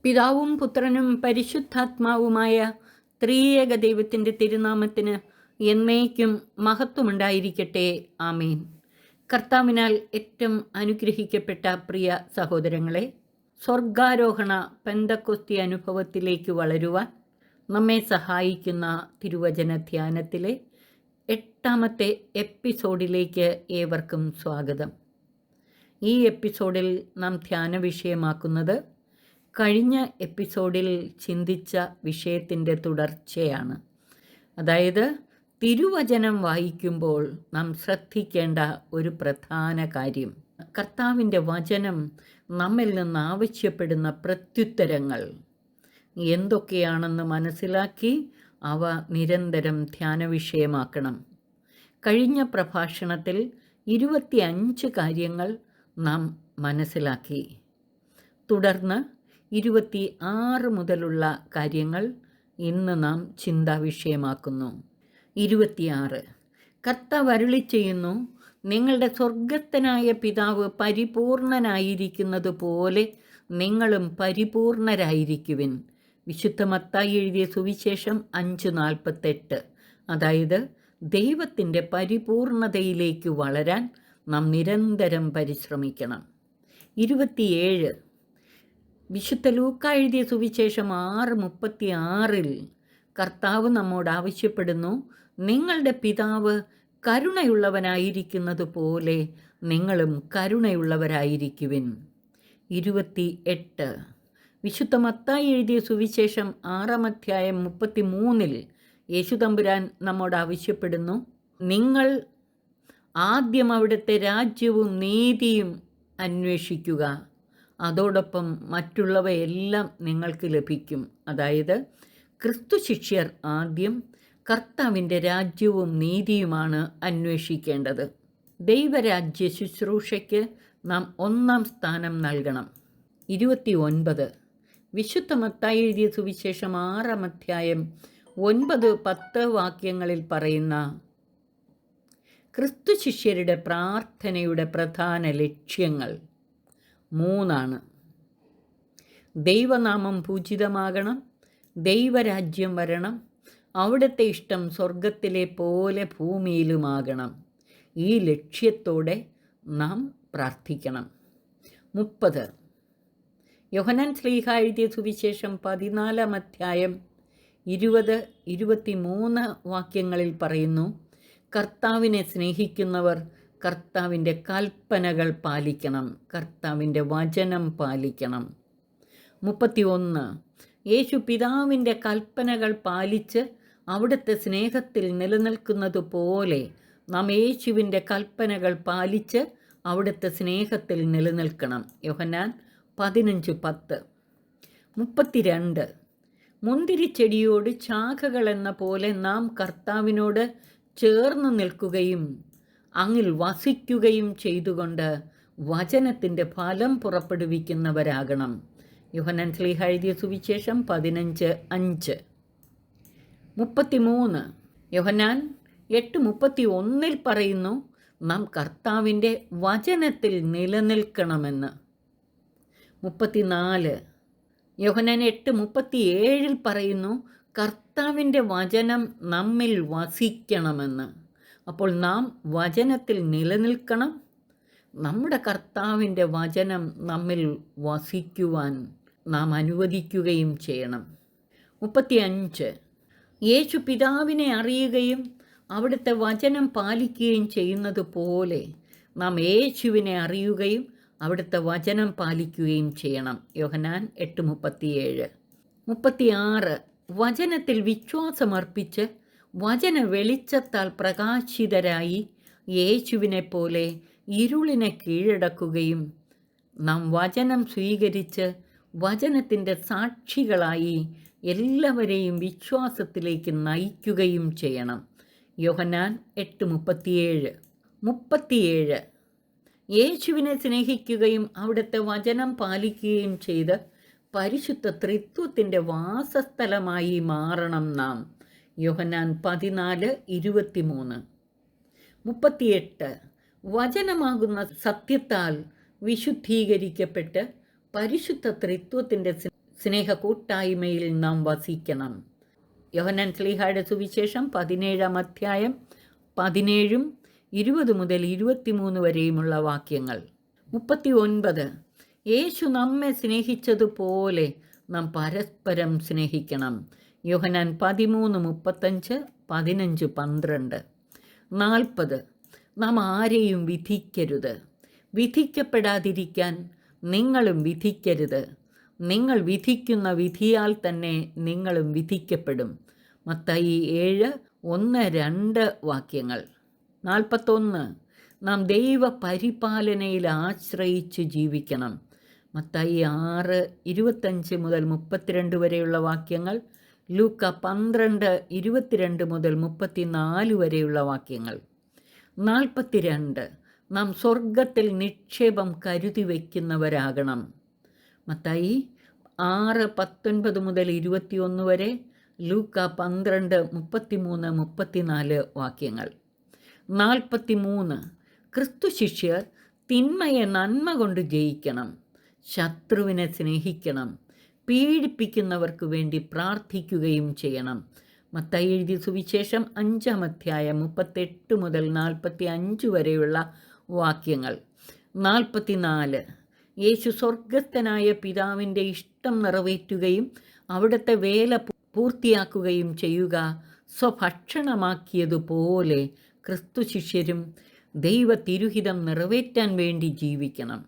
പിതാവും പുത്രനും പരിശുദ്ധാത്മാവുമായ ത്രിയേക ദൈവത്തിൻ്റെ തിരുനാമത്തിന് എന്നേക്കും മഹത്വമുണ്ടായിരിക്കട്ടെ. ആമേൻ. കർത്താവിനാൽ ഏറ്റവും അനുഗ്രഹിക്കപ്പെട്ട പ്രിയ സഹോദരങ്ങളെ, സ്വർഗാരോഹണ പെന്തക്കോസ്തി അനുഭവത്തിലേക്ക് വളരുവാൻ നമ്മെ സഹായിക്കുന്ന തിരുവചന ധ്യാനത്തിലെ 8ാമത്തെ എപ്പിസോഡിലേക്ക് ഏവർക്കും സ്വാഗതം. ഈ എപ്പിസോഡിൽ നാം ധ്യാന വിഷയമാക്കുന്നത് കഴിഞ്ഞ എപ്പിസോഡിൽ ചിന്തിച്ച വിഷയത്തിൻ്റെ തുടർച്ചയാണ്. അതായത് തിരുവചനം വായിക്കുമ്പോൾ നാം ശ്രദ്ധിക്കേണ്ട ഒരു പ്രധാന കാര്യം, കർത്താവിൻ്റെ വചനം നമ്മിൽ നിന്ന് ആവശ്യപ്പെടുന്ന പ്രത്യുത്തരങ്ങൾ എന്തൊക്കെയാണെന്ന് മനസ്സിലാക്കി അവ നിരന്തരം ധ്യാന വിഷയമാക്കണം. കഴിഞ്ഞ പ്രഭാഷണത്തിൽ 25 കാര്യങ്ങൾ നാം മനസ്സിലാക്കി. തുടർന്ന് 26 മുതലുള്ള കാര്യങ്ങൾ ഇന്ന് നാം ചിന്താവിഷയമാക്കുന്നു. 26 കർത്താവ് അരുളി ചെയ്യുന്നു, നിങ്ങളുടെ സ്വർഗസ്ഥനായ പിതാവ് പരിപൂർണനായിരിക്കുന്നത് പോലെ നിങ്ങളും പരിപൂർണരായിരിക്കുവിൻ. വിശുദ്ധ മത്തായി എഴുതിയ സുവിശേഷം 5:48. അതായത് ദൈവത്തിൻ്റെ പരിപൂർണതയിലേക്ക് വളരാൻ നാം നിരന്തരം പരിശ്രമിക്കണം. 27 വിശുദ്ധ ലൂക്കാ എഴുതിയ സുവിശേഷം 6:36 കർത്താവ് നമ്മോട് ആവശ്യപ്പെടുന്നു, നിങ്ങളുടെ പിതാവ് കരുണയുള്ളവനായിരിക്കുന്നത് പോലെ നിങ്ങളും കരുണയുള്ളവരായിരിക്കുവിൻ. 28 വിശുദ്ധ മത്തായി എഴുതിയ സുവിശേഷം 6:33 യേശുതമ്പുരാൻ നമ്മോട് ആവശ്യപ്പെടുന്നു, നിങ്ങൾ ആദ്യം അവിടുത്തെ രാജ്യവും നീതിയും അന്വേഷിക്കുക, അതോടൊപ്പം മറ്റുള്ളവയെല്ലാം നിങ്ങൾക്ക് ലഭിക്കും. അതായത് ക്രിസ്തു ശിഷ്യർ ആദ്യം കർത്താവിൻ്റെ രാജ്യവും നീതിയുമാണ് അന്വേഷിക്കേണ്ടത്. ദൈവരാജ്യ ശുശ്രൂഷയ്ക്ക് നാം 1ാം സ്ഥാനം നൽകണം. 29 വിശുദ്ധ മത്തായി എഴുതിയ സുവിശേഷം 6:9-10 വാക്യങ്ങളിൽ പറയുന്ന ക്രിസ്തു ശിഷ്യരുടെ പ്രാർത്ഥനയുടെ പ്രധാന ലക്ഷ്യങ്ങൾ 3. ദൈവനാമം പൂജിതമാകണം, ദൈവരാജ്യം വരണം, അവിടുത്തെ ഇഷ്ടം സ്വർഗത്തിലെ പോലെ ഭൂമിയിലുമാകണം. ഈ ലക്ഷ്യത്തോടെ നാം പ്രാർത്ഥിക്കണം. 30 യോഹന്നാൻ ശ്ലീഹ എഴുതിയ സുവിശേഷം 14:20-23 വാക്യങ്ങളിൽ പറയുന്നു, കർത്താവിനെ സ്നേഹിക്കുന്നവർ കർത്താവിൻ്റെ കൽപ്പനകൾ പാലിക്കണം, കർത്താവിൻ്റെ വചനം പാലിക്കണം. 31 യേശു പിതാവിൻ്റെ കൽപ്പനകൾ പാലിച്ച് അവിടുത്തെ സ്നേഹത്തിൽ നിലനിൽക്കുന്നത് പോലെ നാം യേശുവിൻ്റെ കൽപ്പനകൾ പാലിച്ച് അവിടുത്തെ സ്നേഹത്തിൽ നിലനിൽക്കണം. യോഹന്നാൻ 15:10. 32 മുന്തിരിച്ചെടിയോട് ശാഖകൾ എന്ന പോലെ നാം കർത്താവിനോട് ചേർന്ന് നിൽക്കുകയും അങ്ങിൽ വസിക്കുകയും ചെയ്തുകൊണ്ട് വചനത്തിൻ്റെ ഫലം പുറപ്പെടുവിക്കുന്നവരാകണം. യോഹന്നാൻ ശ്ലീഹ എഴുതിയ സുവിശേഷം 15:5. 33 യോഹന്നാൻ 8:31 പറയുന്നു, നാം കർത്താവിൻ്റെ വചനത്തിൽ നിലനിൽക്കണമെന്ന്. 34 യോഹന്നാൻ 8:37 പറയുന്നു, കർത്താവിൻ്റെ വചനം നമ്മിൽ വസിക്കണമെന്ന്. അപ്പോൾ നാം വചനത്തിൽ നിലനിൽക്കണം, നമ്മുടെ കർത്താവിൻ്റെ വചനം നമ്മിൽ വസിക്കുവാൻ നാം അനുവദിക്കുകയും ചെയ്യണം. 35 യേശു പിതാവിനെ അറിയുകയും അവിടുത്തെ വചനം പാലിക്കുകയും ചെയ്യുന്നത് പോലെ നാം യേശുവിനെ അറിയുകയും അവിടുത്തെ വചനം പാലിക്കുകയും ചെയ്യണം. യോഹന്നാൻ 8:37. 36 വചനത്തിൽ വിശ്വാസമർപ്പിച്ച് വചന വെളിച്ചത്താൽ പ്രകാശിതരായി യേശുവിനെ പോലെ ഇരുളിനെ കീഴടക്കുകയും നാം വചനം സ്വീകരിച്ച് വചനത്തിൻ്റെ സാക്ഷികളായി എല്ലാവരെയും വിശ്വാസത്തിലേക്ക് നയിക്കുകയും ചെയ്യണം. യോഹന്നാൻ 8:37. 37 യേശുവിനെ സ്നേഹിക്കുകയും അവിടുത്തെ വചനം പാലിക്കുകയും ചെയ്ത് പരിശുദ്ധ ത്രിത്വത്തിൻ്റെ വാസസ്ഥലമായി മാറണം നാം. യോഹന്നാൻ 14:23. 38 വചനമാകുന്ന സത്യത്താൽ വിശുദ്ധീകരിക്കപ്പെട്ട് പരിശുദ്ധ ത്രിത്വത്തിൻ്റെ സ്നേഹ കൂട്ടായ്മയിൽ നാം വസിക്കണം. യോഹന്നാൻ ശ്ലീഹായുടെ സുവിശേഷം 17-ാം അധ്യായം 17 20 മുതൽ 23 വരെയുമുള്ള വാക്യങ്ങൾ. 39. യേശു നമ്മെ സ്നേഹിച്ചതുപോലെ നാം പരസ്പരം സ്നേഹിക്കണം. യോഹന്നാൻ 13:35, 15:12. 40. നാം ആരെയും വിധിക്കരുത്. വിധിക്കപ്പെടാതിരിക്കാൻ നിങ്ങളും വിധിക്കരുത്. നിങ്ങൾ വിധിക്കുന്ന വിധിയാൽ തന്നെ നിങ്ങളും വിധിക്കപ്പെടും. മത്തായി 7:1-2 വാക്യങ്ങൾ. 41. നാം ദൈവ പരിപാലനയിൽ ആശ്രയിച്ച് ജീവിക്കണം. മത്തായി 6:25 മുതൽ 32 വരെയുള്ള വാക്യങ്ങൾ. ലൂക്ക 12:22 മുതൽ 34 വരെയുള്ള വാക്യങ്ങൾ. 42. നാം സ്വർഗത്തിൽ നിക്ഷേപം കരുതി വയ്ക്കുന്നവരാകണം. മത്തായി 6:19 മുതൽ 21 വരെ, ലൂക്ക 12:33-34 വാക്യങ്ങൾ. 43. ക്രിസ്തു ശിഷ്യർ തിന്മയെ നന്മ കൊണ്ട് ജയിക്കണം. ശത്രുവിനെ സ്നേഹിക്കണം. പീഡിപ്പിക്കുന്നവർക്ക് വേണ്ടി പ്രാർത്ഥിക്കുകയും ചെയ്യണം. മത്തായി എഴുതിയ സുവിശേഷം 5-ാം അധ്യായം 38 മുതൽ 45 വരെയുള്ള വാക്യങ്ങൾ. 44. യേശു സ്വർഗസ്ഥനായ പിതാവിൻ്റെ ഇഷ്ടം നിറവേറ്റുകയും അവിടുത്തെ വേല പൂർത്തിയാക്കുകയും ചെയ്യുക സ്വഭക്ഷണമാക്കിയതുപോലെ ക്രിസ്തു ശിഷ്യരും ദൈവ തിരുഹിതം നിറവേറ്റാൻ വേണ്ടി ജീവിക്കണം.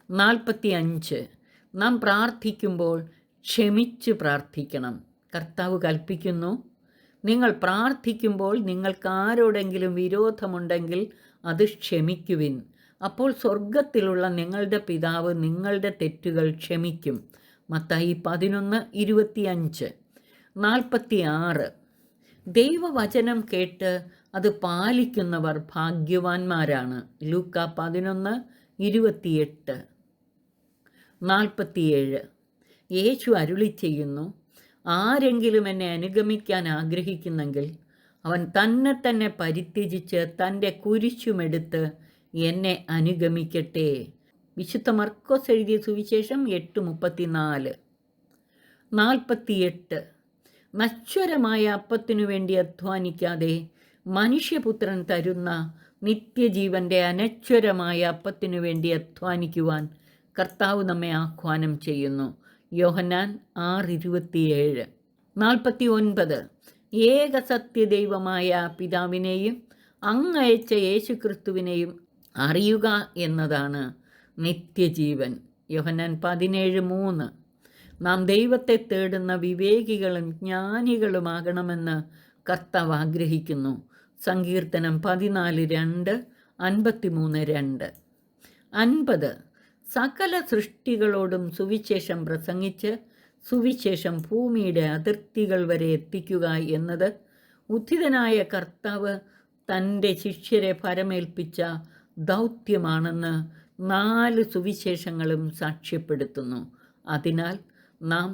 45. നാം പ്രാർത്ഥിക്കുമ്പോൾ ക്ഷമിച്ച് പ്രാർത്ഥിക്കണം. കർത്താവ് കൽപ്പിക്കുന്നു, നിങ്ങൾ പ്രാർത്ഥിക്കുമ്പോൾ നിങ്ങൾക്കാരോടെങ്കിലും വിരോധമുണ്ടെങ്കിൽ അത് ക്ഷമിക്കുവിൻ. അപ്പോൾ സ്വർഗത്തിലുള്ള നിങ്ങളുടെ പിതാവ് നിങ്ങളുടെ തെറ്റുകൾ ക്ഷമിക്കും. മത്തായി 11:25. 46. ദൈവവചനം കേട്ട് അത് പാലിക്കുന്നവർ ഭാഗ്യവാന്മാരാണ്. ലൂക്ക 11:28. 47. യേശു അരുളി ചെയ്യുന്നു, ആരെങ്കിലും എന്നെ അനുഗമിക്കാൻ ആഗ്രഹിക്കുന്നെങ്കിൽ അവൻ തന്നെ പരിത്യജിച്ച് തൻ്റെ കുരിശുമെടുത്ത് എന്നെ അനുഗമിക്കട്ടെ. വിശുദ്ധ മർക്കോസ് എഴുതിയ സുവിശേഷം 8:34. 48. നശ്വരമായ അപ്പത്തിനു വേണ്ടി അധ്വാനിക്കാതെ മനുഷ്യപുത്രൻ തരുന്ന നിത്യജീവൻ്റെ അനശ്വരമായ അപ്പത്തിനു വേണ്ടി അധ്വാനിക്കുവാൻ കർത്താവ് നമ്മെ ആഹ്വാനം ചെയ്യുന്നു. യോഹന്നാൻ 6:27. 49. ഏക സത്യദൈവമായ പിതാവിനെയും അങ്ങയച്ച യേശുക്രിസ്തുവിനെയും അറിയുക എന്നതാണ് നിത്യജീവൻ. യോഹന്നാൻ 17:3. നാം ദൈവത്തെ തേടുന്ന വിവേകികളും ജ്ഞാനികളുമാകണമെന്ന് കർത്താവ് ആഗ്രഹിക്കുന്നു. സങ്കീർത്തനം 14:2, 53:2. 50. സകല സൃഷ്ടികളോടും സുവിശേഷം പ്രസംഗിച്ച് സുവിശേഷം ഭൂമിയുടെ അതിർത്തികൾ വരെ എത്തിക്കുക എന്നത് ഉദ്ധിതനായ കർത്താവ് തൻ്റെ ശിഷ്യരെ ഫരമേൽപ്പിച്ച ദൗത്യമാണെന്ന് 4 സുവിശേഷങ്ങളും സാക്ഷ്യപ്പെടുത്തുന്നു. അതിനാൽ നാം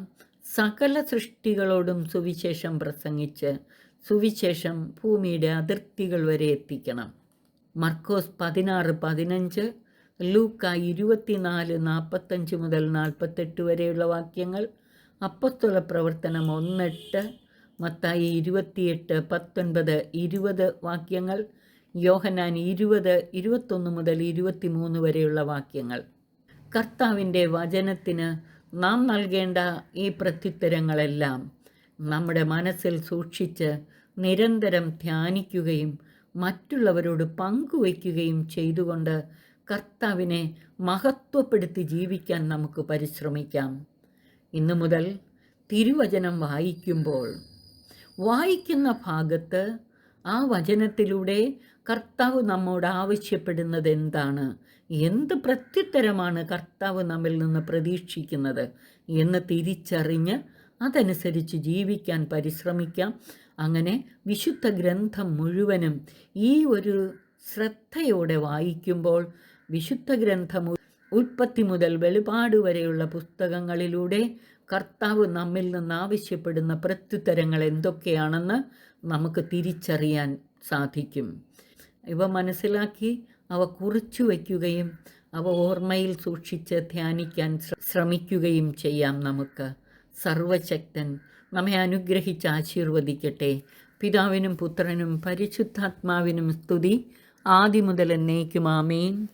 സകല സൃഷ്ടികളോടും സുവിശേഷം പ്രസംഗിച്ച് സുവിശേഷം ഭൂമിയുടെ അതിർത്തികൾ വരെ എത്തിക്കണം. മർക്കോസ് 16:15, ലൂക്ക 24:45 മുതൽ 48 വരെയുള്ള വാക്യങ്ങൾ. അപ്പോസ്തല പ്രവർത്തനം 1:8, മത്തായി 28:19-20 വാക്യങ്ങൾ. യോഹന്നാൻ 20:21 മുതൽ 23 വരെയുള്ള വാക്യങ്ങൾ. കർത്താവിൻ്റെ വചനത്തിന് നാം നൽകേണ്ട ഈ പ്രത്യുത്തരങ്ങളെല്ലാം നമ്മുടെ മനസ്സിൽ സൂക്ഷിച്ച് നിരന്തരം ധ്യാനിക്കുകയും മറ്റുള്ളവരോട് പങ്കുവയ്ക്കുകയും ചെയ്തുകൊണ്ട് കർത്താവിനെ മഹത്വപ്പെടുത്തി ജീവിക്കാൻ നമുക്ക് പരിശ്രമിക്കാം. ഇന്നു മുതൽ തിരുവചനം വായിക്കുന്ന ഭാഗത്ത് ആ വചനത്തിലൂടെ കർത്താവ് നമ്മോട് ആവശ്യപ്പെടുന്നത് എന്താണ്, എന്ത് പ്രത്യുത്തരമാണ് കർത്താവ് നമ്മിൽ നിന്ന് പ്രതീക്ഷിക്കുന്നത് എന്ന് തിരിച്ചറിഞ്ഞ് അതനുസരിച്ച് ജീവിക്കാൻ പരിശ്രമിക്കാം. അങ്ങനെ വിശുദ്ധ ഗ്രന്ഥം മുഴുവനും ഈ ഒരു ശ്രദ്ധയോടെ വായിക്കുമ്പോൾ വിശുദ്ധ ഗ്രന്ഥം ഉൽപ്പത്തി മുതൽ വെളിപാട് വരെയുള്ള പുസ്തകങ്ങളിലൂടെ കർത്താവ് നമ്മിൽ നിന്ന് ആവശ്യപ്പെടുന്ന പ്രത്യുത്തരങ്ങൾ എന്തൊക്കെയാണെന്ന് നമുക്ക് തിരിച്ചറിയാൻ സാധിക്കും. ഇവ മനസ്സിലാക്കി അവ കുറിച്ചു വയ്ക്കുകയും അവ ഓർമ്മയിൽ സൂക്ഷിച്ച് ധ്യാനിക്കാൻ ശ്രമിക്കുകയും ചെയ്യാം. നമുക്ക് സർവശക്തൻ നമ്മെ അനുഗ്രഹിച്ച് ആശീർവദിക്കട്ടെ. പിതാവിനും പുത്രനും പരിശുദ്ധാത്മാവിനും സ്തുതി, ആദിമുതൽ എന്നേക്കും. ആമേൻ.